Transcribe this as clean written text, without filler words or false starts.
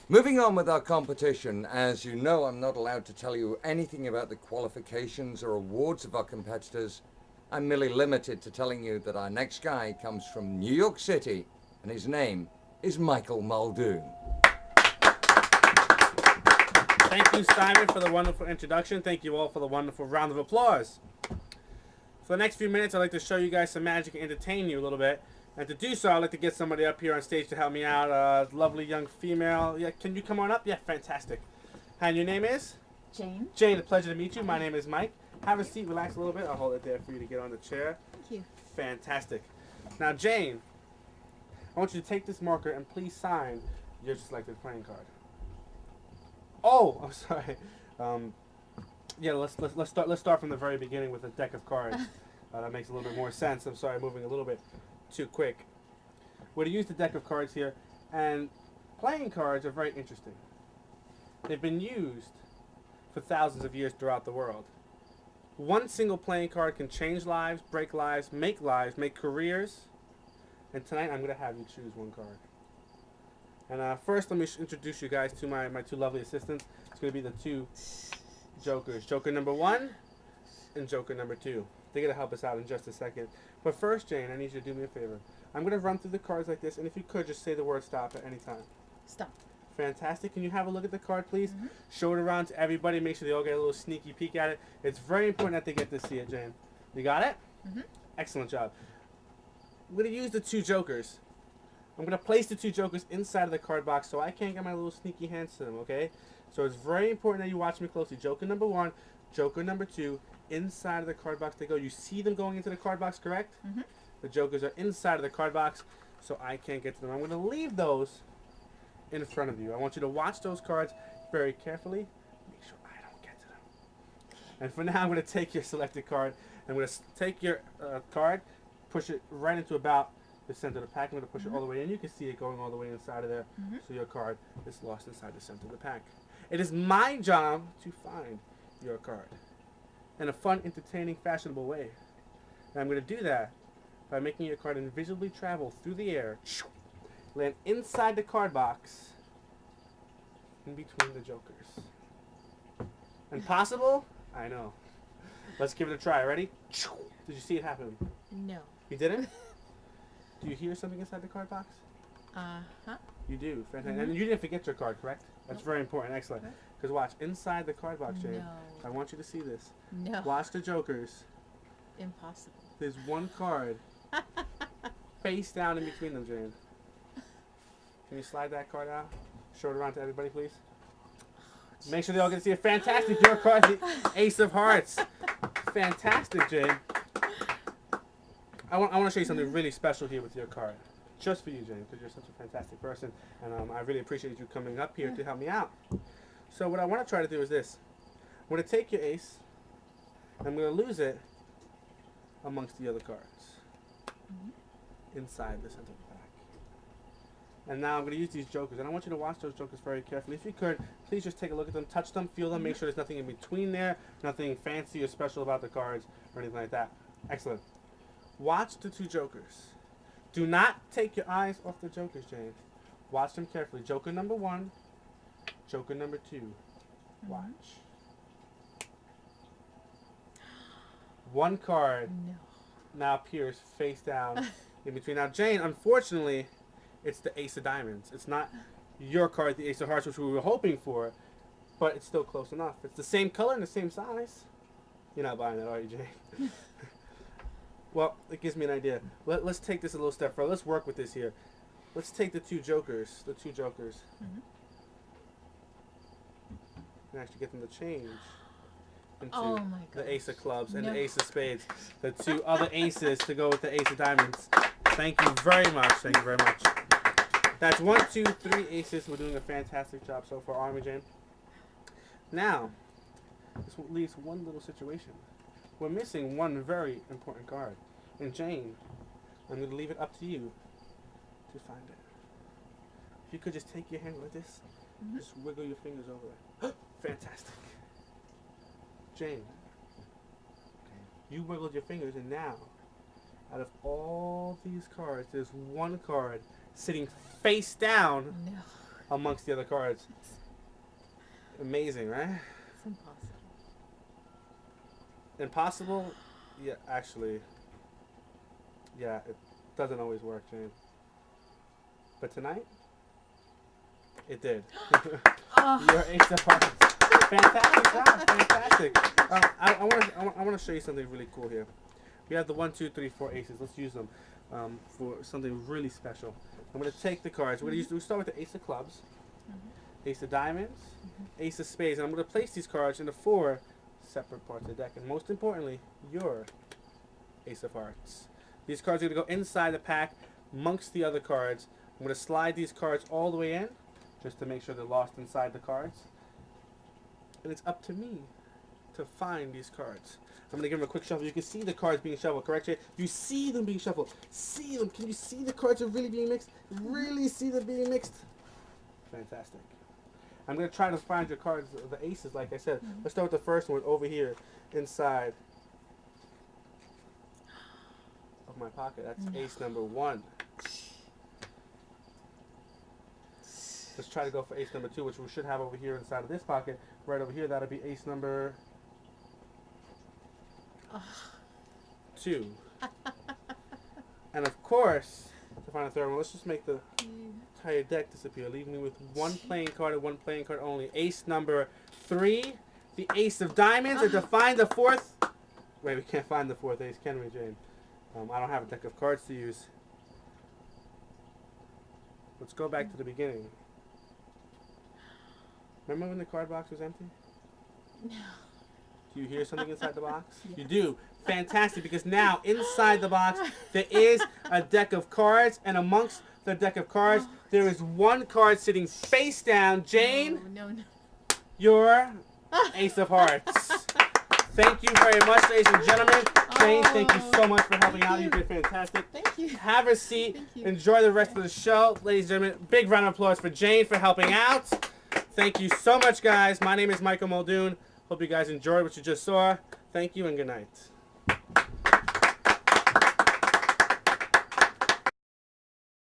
Moving on with our competition, as you know, I'm not allowed to tell you anything about the qualifications or awards of our competitors. I'm merely limited to telling you that our next guy comes from New York City, and his name is Michael Muldoon. Thank you, Simon, for the wonderful introduction. Thank you all for the wonderful round of applause. For the next few minutes, I'd like to show you guys some magic and entertain you a little bit. And to do so, I'd like to get somebody up here on stage to help me out. Lovely young female. Yeah, can you come on up? Yeah, fantastic. And your name is? Jane. Jane, a pleasure to meet you. My name is Mike. Have a seat, relax a little bit. I'll hold it there for you to get on the chair. Thank you. Fantastic. Now, Jane, I want you to take this marker and please sign your selected playing card. Oh, I'm sorry. Yeah, let's start from the very beginning with a deck of cards. That makes a little bit more sense. I'm sorry, moving a little bit too quick. We're going to use the deck of cards here, and playing cards are very interesting. They've been used for thousands of years throughout the world. One single playing card can change lives, break lives, make careers, and tonight I'm going to have you choose one card. And first, let me introduce you guys to my two lovely assistants. It's going to be the two jokers. Joker number 1 and Joker number 2. They're going to help us out in just a second. But first, Jane, I need you to do me a favor. I'm going to run through the cards like this, and if you could, just say the word stop at any time. Stop. Fantastic. Can you have a look at the card, please? Mm-hmm. Show it around to everybody. Make sure they all get a little sneaky peek at it. It's very important that they get to see it, Jane. You got it? Mm-hmm. Excellent job. I'm going to use the two jokers. I'm going to place the two jokers inside of the card box so I can't get my little sneaky hands to them, okay? So it's very important that you watch me closely. Joker number 1, Joker number 2, inside of the card box they go. You see them going into the card box, correct? Mm-hmm. The jokers are inside of the card box, so I can't get to them. I'm going to leave those in front of you. I want you to watch those cards very carefully. Make sure I don't get to them. And for now, I'm going to take your selected card. I'm going to take your card, push it right into about the center of the pack. I'm going to push it all the way in. You can see it going all the way inside of there. Mm-hmm. So your card is lost inside the center of the pack. It is my job to find your card in a fun, entertaining, fashionable way. And I'm going to do that by making your card invisibly travel through the air, land inside the card box, in between the jokers. Impossible? I know. Let's give it a try. Ready? Did you see it happen? No. You didn't? Do you hear something inside the card box? Uh-huh. You do. Fantastic. Mm-hmm. And you didn't forget your card, correct? That's Nope. very important. Excellent. Okay. Because watch, inside the card box, Jane, No. I want you to see this. No. Watch the jokers. Impossible. There's one card face down in between them, Jane. Can you slide that card out? Show it around to everybody, please. Make sure they all get to see it. Fantastic. Your card, the Ace of Hearts. Fantastic, Jane. I want to show you something really special here with your card. Just for you, Jane, because you're such a fantastic person. And I really appreciate you coming up here to help me out. So what I want to try to do is this. I'm going to take your ace. I'm going to lose it amongst the other cards. Inside the center of the pack. And now I'm going to use these jokers. And I want you to watch those jokers very carefully. If you could, please just take a look at them, touch them, feel them, make sure there's nothing in between there, nothing fancy or special about the cards or anything like that. Excellent. Watch the two jokers. Do not take your eyes off the jokers, Jane. Watch them carefully. Joker number 1, Joker number 2. Watch. One card No. now appears face down in between. Now, Jane, unfortunately, it's the Ace of Diamonds. It's not your card, the Ace of Hearts, which we were hoping for, but it's still close enough. It's the same color and the same size. You're not buying that, are you, Jane? Well, it gives me an idea. Let's take this a little step further. Let's work with this here. Let's take the two jokers. Mm-hmm. And actually get them to change into Oh my the gosh. Ace of Clubs and No. the Ace of Spades. The two other aces to go with the Ace of Diamonds. Thank you very much. Thank you very much. That's 1, 2, 3 aces. We're doing a fantastic job so far, aren't we, Jane? Now, this leaves one little situation. We're missing one very important card. And Jane, I'm going to leave it up to you to find it. If you could just take your hand like this, just wiggle your fingers over it. Fantastic. Jane, you wiggled your fingers, and now, out of all these cards, there's one card sitting face down No. amongst the other cards. Amazing, right? It's impossible. Impossible? Yeah, actually. Yeah, it doesn't always work, Jane. But tonight, it did. Oh. You're ace of hearts. Fantastic job, fantastic. I want to show you something really cool here. We have the 1, 2, 3, 4 aces. Let's use them for something really special. I'm going to take the cards. We'll start with the ace of clubs, ace of diamonds, ace of spades, and I'm going to place these cards into 4 separate parts of the deck. And most importantly, your ace of hearts. These cards are going to go inside the pack amongst the other cards. I'm going to slide these cards all the way in just to make sure they're lost inside the cards. And it's up to me to find these cards. I'm going to give them a quick shuffle. You can see the cards being shuffled, correct, Jay? You see them being shuffled. See them. Can you see the cards are really being mixed? Really see them being mixed? Fantastic. I'm going to try to find your cards, the aces, like I said. Let's start with the first one over here inside of my pocket. That's ace number 1. Let's try to go for ace number 2, which we should have over here inside of this pocket. Right over here, that'll be ace number 2. And of course, to find a third one, let's just make the entire deck disappear, leaving me with 1 playing card and 1 playing card only. Ace number 3, the ace of diamonds, and to find the 4th... Wait, we can't find the 4th ace, can we, Jane? I don't have a deck of cards to use. Let's go back to the beginning. Remember when the card box was empty? No. Do you hear something inside the box? Yes. You do. Fantastic, because now inside the box there is a deck of cards, and amongst the deck of cards there is 1 card sitting face down. Jane, no. your ace of hearts. Thank you very much, ladies and gentlemen. Jane, thank you so much for helping out. You did fantastic. Thank you. Have a seat. Thank you. Enjoy the rest of the show. Ladies and gentlemen, big round of applause for Jane for helping out. Thank you so much, guys. My name is Michael Muldoon. Hope you guys enjoyed what you just saw. Thank you and good night.